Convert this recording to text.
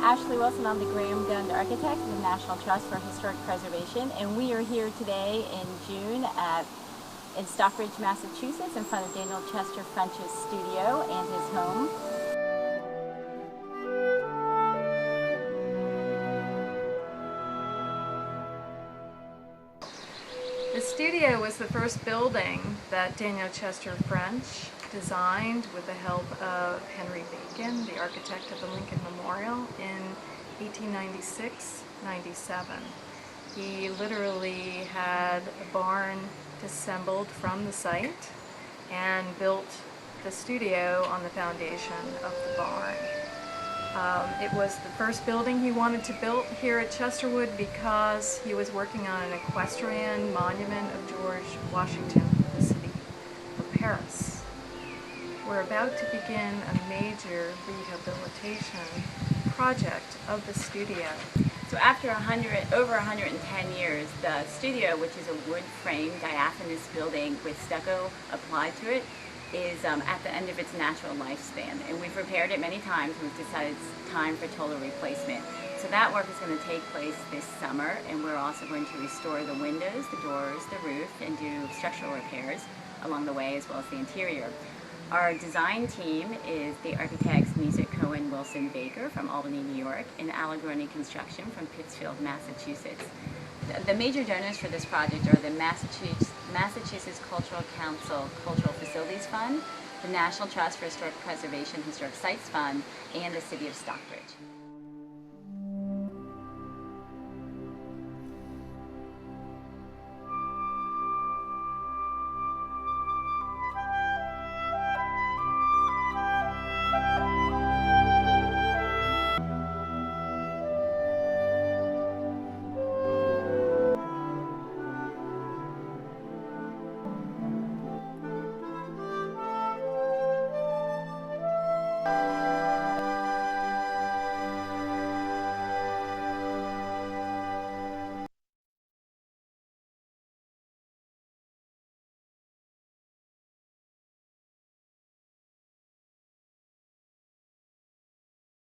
Ashley Wilson. I'm the Graham-Gund Architect of the National Trust for Historic Preservation, and we are here today in June in Stockbridge, Massachusetts, in front of Daniel Chester French's studio and his home. The studio was the first building that Daniel Chester French designed with the help of Henry Bacon, the architect of the Lincoln Memorial, in 1896-97. He literally had a barn disassembled from the site and built the studio on the foundation of the barn. It was the first building he wanted to build here at Chesterwood because he was working on an equestrian monument of George Washington for the city of Paris. We're about to begin a major rehabilitation project of the studio. So after over 110 years, the studio, which is a wood frame diaphanous building with stucco applied to it, is at the end of its natural lifespan, and we've repaired it many times. We've decided it's time for total replacement. So that work is going to take place this summer, and we're also going to restore the windows, the doors, the roof, and do structural repairs along the way, as well as the interior. Our design team is the architects Music Cohen Wilson Baker from Albany, New York, and Allegrone Construction from Pittsfield, Massachusetts. The major donors for this project are the Massachusetts Cultural Council Cultural Facilities Fund, the National Trust for Historic Preservation Historic Sites Fund, and the City of Stockbridge.